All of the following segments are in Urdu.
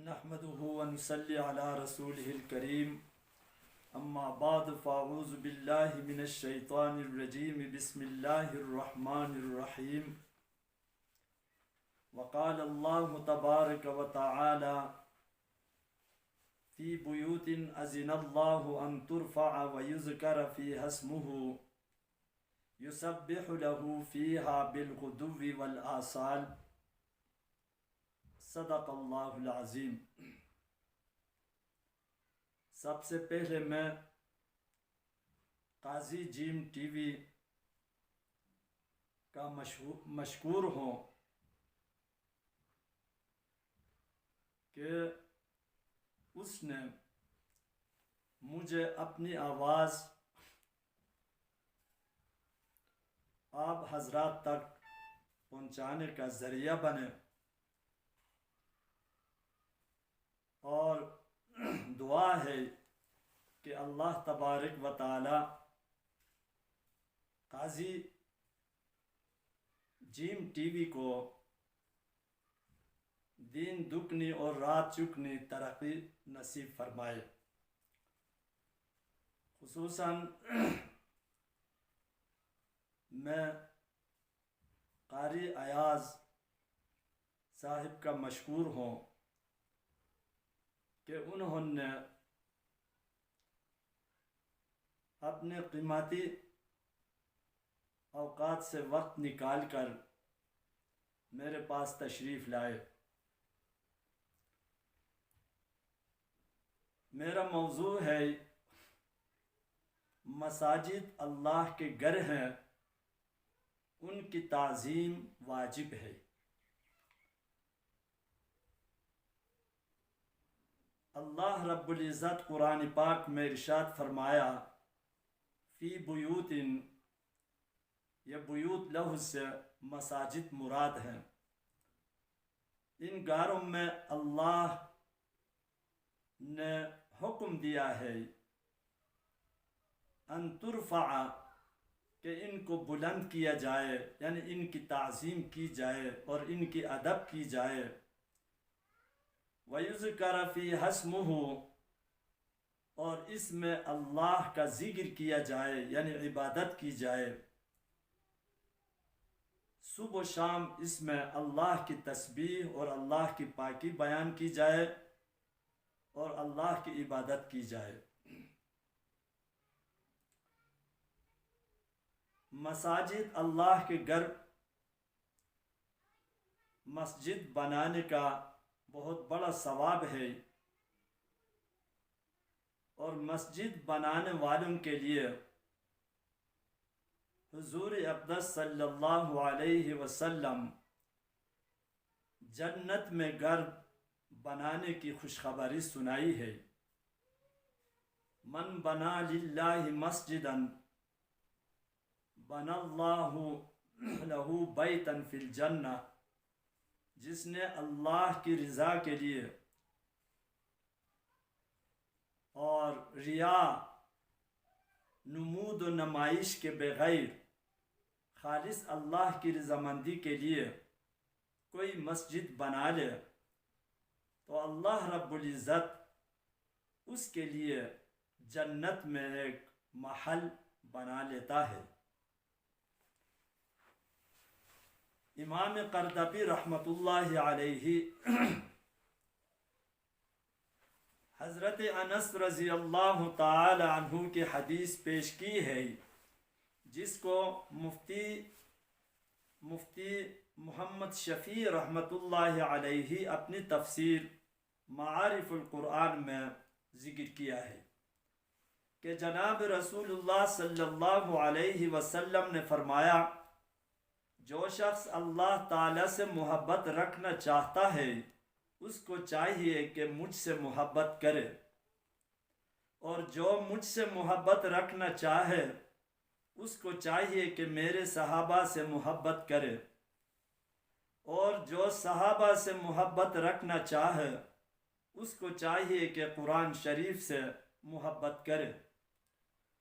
نحمده ونصلي على رسوله الكريم اما بعد فاعوذ بالله من الشيطان الرجيم بسم الله الرحمن الرحيم وقال الله تبارك وتعالى في بيوت أذن الله أن ترفع ويذكر فيها اسمه يسبح له فيها بالغدو والآصال صدق اللہ العظیم۔ سب سے پہلے میں قاضی جیم ٹی وی کا مشکور ہوں کہ اس نے مجھے اپنی آواز آپ حضرات تک پہنچانے کا ذریعہ بنے، اور دعا ہے کہ اللہ تبارک و تعالی قاضی جیم ٹی وی کو دین دگنی اور رات چگنی ترقی نصیب فرمائے۔ خصوصاً میں قاری ایاز صاحب کا مشکور ہوں کہ انہوں نے اپنے قیمتی اوقات سے وقت نکال کر میرے پاس تشریف لائے۔ میرا موضوع ہے مساجد اللہ کے گھر ہیں، ان کی تعظیم واجب ہے۔ اللہ رب العزت قرآن پاک میں ارشاد فرمایا فی بیوت، یہ بیوت لفظ سے مساجد مراد ہیں۔ ان گھروں میں اللہ نے حکم دیا ہے ان ترفع، کہ ان کو بلند کیا جائے، یعنی ان کی تعظیم کی جائے اور ان کی ادب کی جائے۔ وَيُذْكَرَ فِيهَا اسْمُهُ، اور اس میں اللہ کا ذکر کیا جائے، یعنی عبادت کی جائے۔ صبح و شام اس میں اللہ کی تسبیح اور اللہ کی پاکی بیان کی جائے اور اللہ کی عبادت کی جائے۔ مساجد اللہ کے گھر، مسجد بنانے کا بہت بڑا ثواب ہے، اور مسجد بنانے والوں کے لیے حضور اقدس صلی اللہ علیہ وسلم جنت میں گھر بنانے کی خوشخبری سنائی ہے۔ من بنا للہ مسجدا بنا اللہ لہ بیتا فی الجنہ، جس نے اللہ کی رضا کے لیے اور ریا نمود و نمائش کے بغیر خالص اللہ کی رضامندی کے لیے کوئی مسجد بنا لے تو اللہ رب العزت اس کے لیے جنت میں ایک محل بنا لیتا ہے۔ امام قرطبی رحمۃ اللہ علیہ حضرت انس رضی اللہ تعالی عنہ کی حدیث پیش کی ہے، جس کو مفتی محمد شفیع رحمۃ اللہ علیہ اپنی تفسیر معارف القرآن میں ذکر کیا ہے کہ جناب رسول اللہ صلی اللہ علیہ وسلم نے فرمایا، جو شخص اللہ تعالی سے محبت رکھنا چاہتا ہے اس کو چاہیے کہ مجھ سے محبت کرے، اور جو مجھ سے محبت رکھنا چاہے اس کو چاہیے کہ میرے صحابہ سے محبت کرے، اور جو صحابہ سے محبت رکھنا چاہے اس کو چاہیے کہ قرآن شریف سے محبت کرے،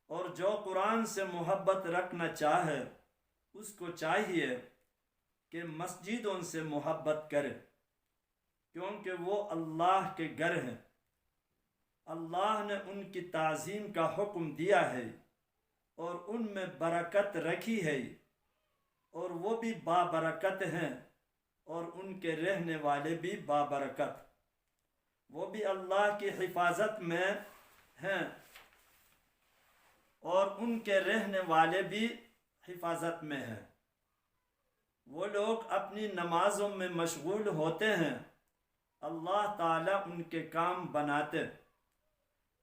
اور جو قرآن سے محبت رکھنا چاہے اس کو چاہیے کہ مسجدوں سے محبت کرے۔ کیونکہ وہ اللہ کے گھر ہیں، اللہ نے ان کی تعظیم کا حکم دیا ہے اور ان میں برکت رکھی ہے، اور وہ بھی بابرکت ہیں اور ان کے رہنے والے بھی بابرکت، وہ بھی اللہ کی حفاظت میں ہیں اور ان کے رہنے والے بھی حفاظت میں ہیں۔ وہ لوگ اپنی نمازوں میں مشغول ہوتے ہیں، اللہ تعالیٰ ان کے کام بناتے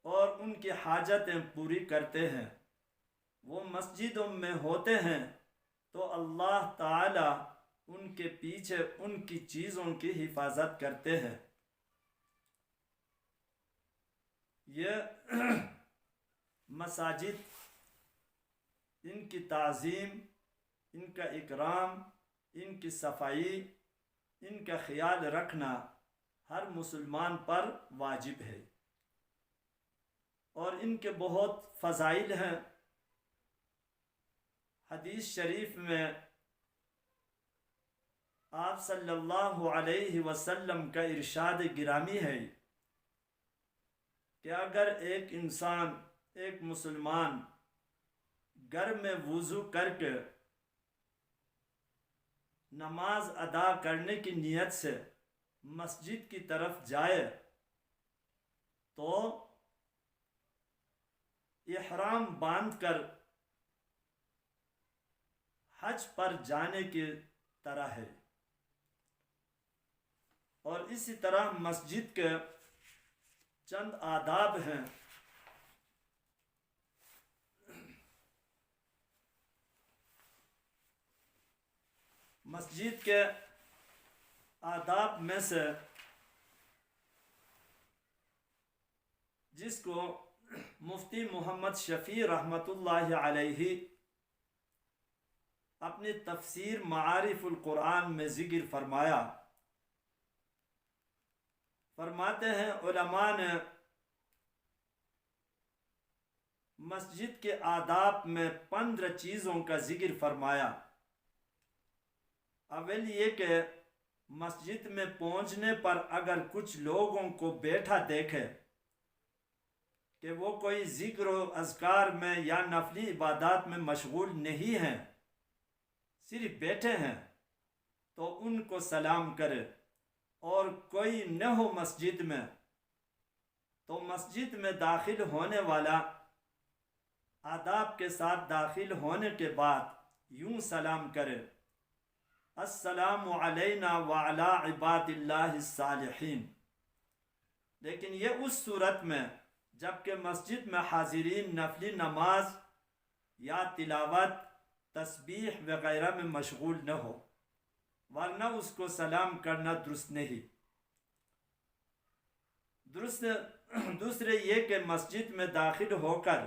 اور ان کی حاجتیں پوری کرتے ہیں۔ وہ مسجدوں میں ہوتے ہیں تو اللہ تعالیٰ ان کے پیچھے ان کی چیزوں کی حفاظت کرتے ہیں۔ یہ مساجد، ان کی تعظیم، ان کا اکرام، ان کی صفائی، ان کا خیال رکھنا ہر مسلمان پر واجب ہے، اور ان کے بہت فضائل ہیں۔ حدیث شریف میں آپ صلی اللہ علیہ وسلم کا ارشاد گرامی ہے کہ اگر ایک انسان، ایک مسلمان گھر میں وضو کر کے نماز ادا کرنے کی نیت سے مسجد کی طرف جائے تو احرام باندھ کر حج پر جانے کی طرح ہے۔ اور اسی طرح مسجد کے چند آداب ہیں۔ مسجد کے آداب میں سے جس کو مفتی محمد شفیع رحمۃ اللہ علیہ اپنی تفسیر معارف القرآن میں ذکر فرمایا، فرماتے ہیں علماء نے مسجد کے آداب میں 15 چیزوں کا ذکر فرمایا۔ اول یہ کہ مسجد میں پہنچنے پر اگر کچھ لوگوں کو بیٹھا دیکھے کہ وہ کوئی ذکر و اذکار میں یا نفلی عبادات میں مشغول نہیں ہیں، صرف بیٹھے ہیں، تو ان کو سلام کرے، اور کوئی نہ ہو مسجد میں تو مسجد میں داخل ہونے والا آداب کے ساتھ داخل ہونے کے بعد یوں سلام کرے: السلام علینا وعلی عباد اللہ الصالحین۔ لیکن یہ اس صورت میں جبکہ مسجد میں حاضرین نفلی نماز یا تلاوت، تسبیح وغیرہ میں مشغول نہ ہو، ورنہ اس کو سلام کرنا درست نہیں۔ دوسرے یہ کہ مسجد میں داخل ہو کر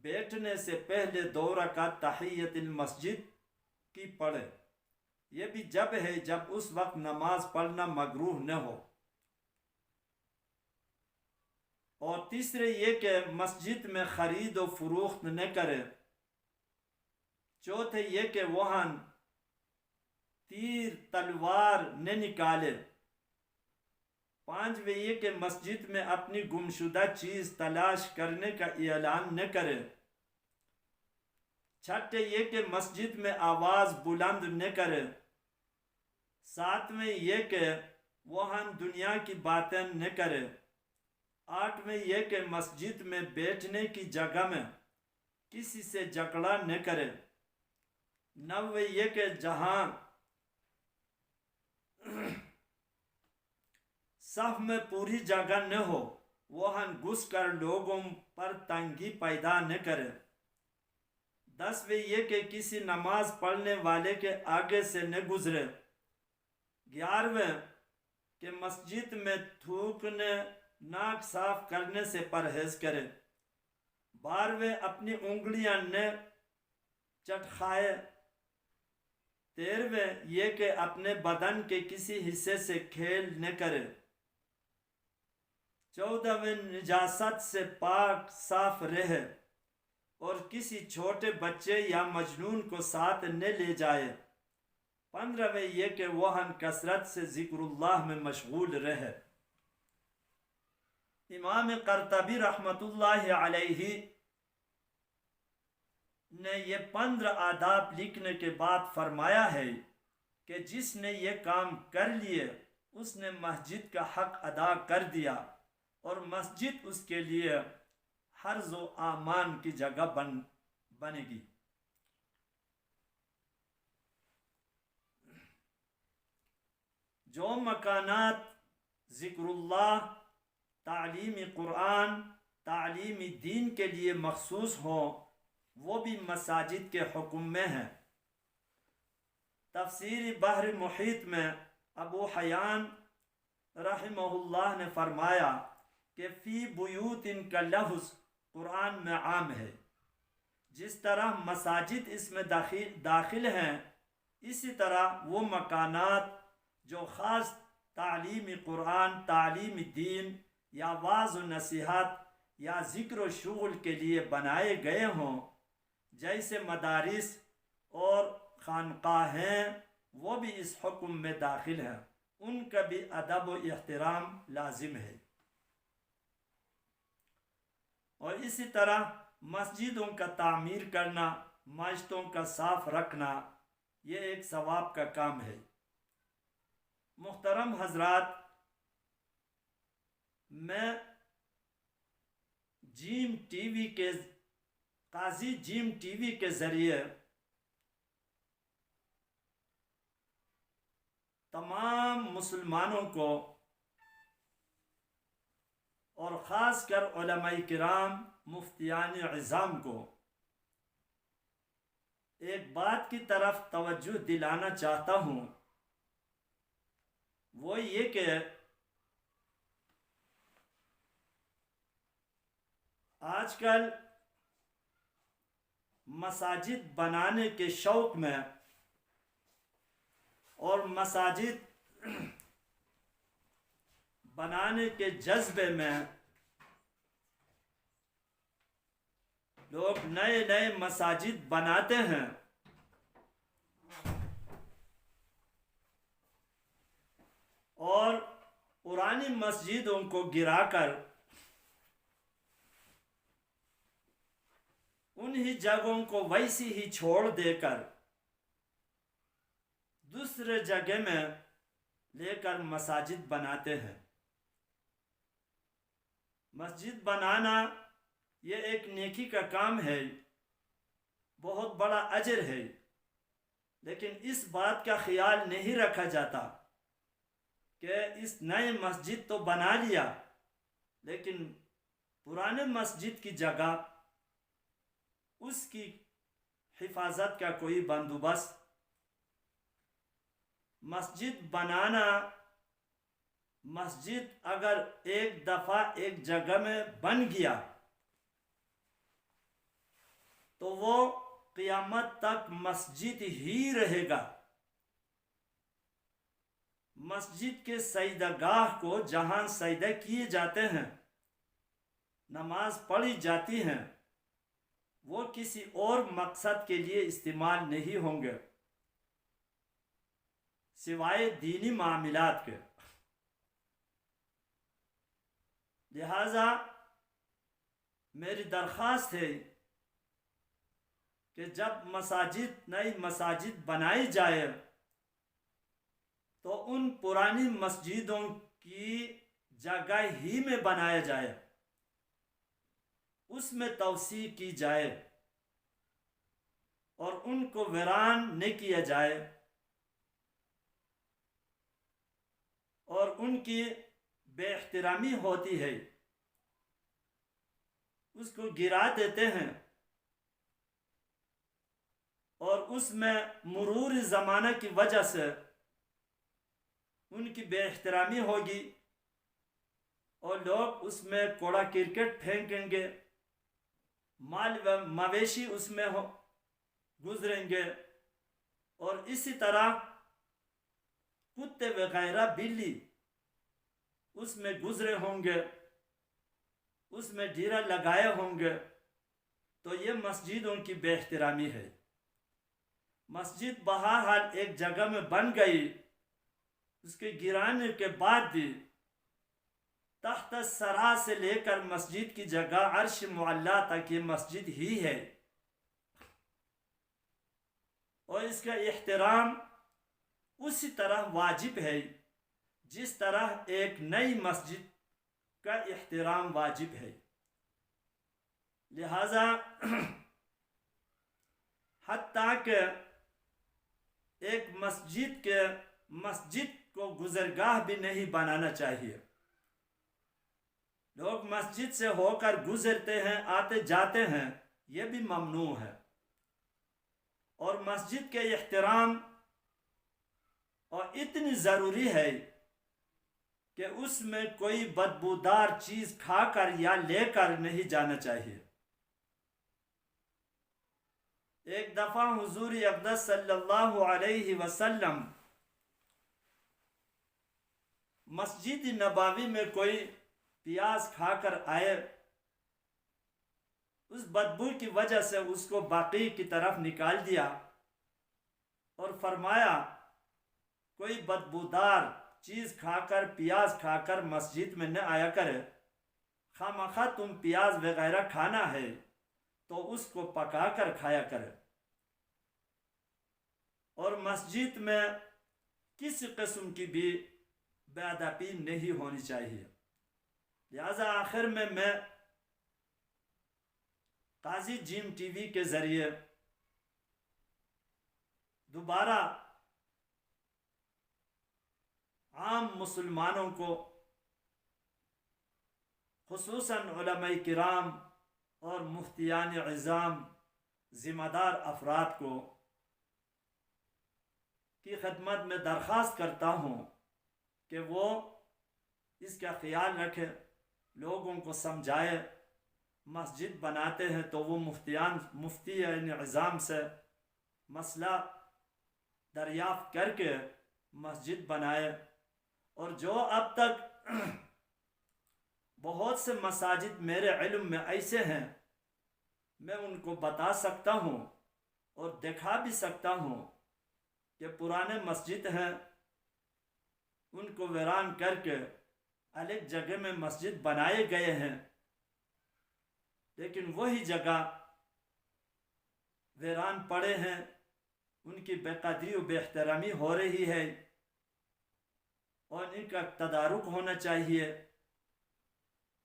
بیٹھنے سے پہلے 2 رکعت تحیت المسجد کی پڑھے، یہ بھی جب ہے جب اس وقت نماز پڑھنا مکروہ نہ ہو۔ اور تیسرے یہ کہ مسجد میں خرید و فروخت نہ کرے۔ چوتھے یہ کہ وہاں تیر تلوار نہ نکالے۔ پانچویں یہ کہ مسجد میں اپنی گمشدہ چیز تلاش کرنے کا اعلان نہ کرے۔ چھٹے یہ کہ مسجد میں آواز بلند نہ کرے۔ ساتویں یہ کہ وہاں دنیا کی باتیں نہ کرے۔ آٹھویں یہ کہ مسجد میں بیٹھنے کی جگہ میں کسی سے جھگڑا نہ کرے۔ نویں یہ کہ جہاں صف میں پوری جگہ نہ ہو وہاں گھس کر لوگوں پر تنگی پیدا نہ کرے۔ 10ویں یہ کہ کسی نماز پڑھنے والے کے آگے سے نہ گزرے۔ 11ویں کہ مسجد میں تھوکنے، ناک صاف کرنے سے پرہیز کرے۔ 12ویں اپنی انگلیاں نہ چٹکھائے۔ 13ویں یہ کہ اپنے بدن کے کسی حصے سے کھیل نہ کرے۔ 14ویں نجاست سے پاک صاف رہے اور کسی چھوٹے بچے یا مجنون کو ساتھ نہ لے جائے۔ 15ویں یہ کہ وہ ہم کثرت سے ذکر اللہ میں مشغول رہے۔ امام قرطبی رحمۃ اللہ علیہ نے یہ 15 آداب لکھنے کے بعد فرمایا ہے کہ جس نے یہ کام کر لیے اس نے مسجد کا حق ادا کر دیا اور مسجد اس کے لیے حرز و امان کی جگہ بنے گی۔ جو مکانات ذکر اللہ، تعلیم قرآن، تعلیم دین کے لیے مخصوص ہوں وہ بھی مساجد کے حکم میں ہیں۔ تفسیر بحر محیط میں ابو حیان رحمہ اللہ نے فرمایا کہ فی بیوت کا لفظ قرآن میں عام ہے۔ جس طرح مساجد اس میں داخل ہیں، اسی طرح وہ مکانات جو خاص تعلیم قرآن، تعلیم دین یا وعظ و نصیحت یا ذکر و شغل کے لیے بنائے گئے ہوں، جیسے مدارس اور خانقاہیں، وہ بھی اس حکم میں داخل ہیں۔ ان کا بھی ادب و احترام لازم ہے۔ اور اسی طرح مسجدوں کا تعمیر کرنا، مسجدوں کا صاف رکھنا، یہ ایک ثواب کا کام ہے۔ محترم حضرات، میں قاضی جیم ٹی وی کے ذریعے تمام مسلمانوں کو اور خاص کر علماء کرام، مفتیان عظام کو ایک بات کی طرف توجہ دلانا چاہتا ہوں، وہ یہ کہ آج کل مساجد بنانے کے شوق میں اور مساجد بنانے کے جذبے میں لوگ نئے نئے مساجد بناتے ہیں اور پرانی مسجدوں کو گرا کر انہی جگہوں کو ویسی ہی چھوڑ دے کر دوسرے جگہ میں لے کر مساجد بناتے ہیں۔ مسجد بنانا یہ ایک نیکی کا کام ہے، بہت بڑا اجر ہے، لیکن اس بات کا خیال نہیں رکھا جاتا کہ اس نئے مسجد تو بنا لیا، لیکن پرانے مسجد کی جگہ اس کی حفاظت کا کوئی بندوبست۔ مسجد بنانا، مسجد اگر ایک دفعہ ایک جگہ میں بن گیا تو وہ قیامت تک مسجد ہی رہے گا۔ مسجد کے سجدہ گاہ کو جہاں سجدہ کیے جاتے ہیں، نماز پڑھی جاتی ہیں، وہ کسی اور مقصد کے لیے استعمال نہیں ہوں گے سوائے دینی معاملات کے۔ لہذا میری درخواست ہے کہ جب نئی مساجد بنائی جائے تو ان پرانی مسجدوں کی جگہ ہی میں بنایا جائے، اس میں توسیع کی جائے اور ان کو ویران نہ کیا جائے اور ان کی بے احترامی ہوتی ہے، اس کو گرا دیتے ہیں اور اس میں مرور زمانہ کی وجہ سے ان کی بے احترامی ہوگی اور لوگ اس میں کوڑا کرکٹ پھینکیں گے، مال و مویشی اس میں گزریں گے، اور اسی طرح کتے وغیرہ بلی اس میں گزرے ہوں گے، اس میں ڈیرا لگائے ہوں گے، تو یہ مسجدوں کی بے احترامی ہے۔ مسجد بہرحال ایک جگہ میں بن گئی، اس کے گرانے کے بعد بھی تحت سرا سے لے کر مسجد کی جگہ عرش معلیٰ تک یہ مسجد ہی ہے، اور اس کا احترام اسی طرح واجب ہے جس طرح ایک نئی مسجد کا احترام واجب ہے۔ لہذا حتیٰ کہ ایک مسجد کو گزرگاہ بھی نہیں بنانا چاہیے۔ لوگ مسجد سے ہو کر گزرتے ہیں، آتے جاتے ہیں، یہ بھی ممنوع ہے۔ اور مسجد کے احترام اور اتنی ضروری ہے کہ اس میں کوئی بدبودار چیز کھا کر یا لے کر نہیں جانا چاہیے۔ ایک دفعہ حضور اقدس صلی اللہ علیہ وسلم مسجد نبوی میں کوئی پیاز کھا کر آئے، اس بدبو کی وجہ سے اس کو باقی کی طرف نکال دیا اور فرمایا کوئی بدبودار چیز کھا کر، پیاز کھا کر مسجد میں نہ آیا کرے، خواہ تم پیاز وغیرہ کھانا ہے تو اس کو پکا کر کھایا کرے۔ اور مسجد میں کسی قسم کی بھی بے ادبی نہیں ہونی چاہیے۔ لہذا آخر میں قاضی جیم ٹی وی کے ذریعے دوبارہ عام مسلمانوں کو، خصوصاً علماء کرام اور مفتیان عظام، ذمہ دار افراد کو کی خدمت میں درخواست کرتا ہوں کہ وہ اس کا خیال رکھے، لوگوں کو سمجھائے۔ مسجد بناتے ہیں تو وہ مفتیان عظام سے مسئلہ دریافت کر کے مسجد بنائے۔ اور جو اب تک بہت سے مساجد میرے علم میں ایسے ہیں، میں ان کو بتا سکتا ہوں اور دکھا بھی سکتا ہوں کہ پرانے مسجد ہیں، ان کو ویران کر کے الگ جگہ میں مسجد بنائے گئے ہیں، لیکن وہی جگہ ویران پڑے ہیں، ان کی بے قدری و بے احترامی ہو رہی ہے، اور ان کا تدارک ہونا چاہیے۔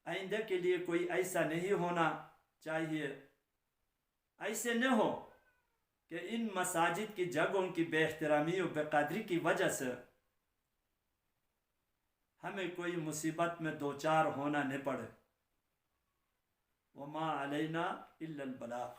آئندہ کے لیے کوئی ایسا نہیں ہونا چاہیے، ایسے نہ ہو کہ ان مساجد کی جگہوں کی بے احترامی و بے قدری کی وجہ سے ہمیں کوئی مصیبت میں دوچار ہونا نہ پڑے۔ وما علینا الا البلاغ۔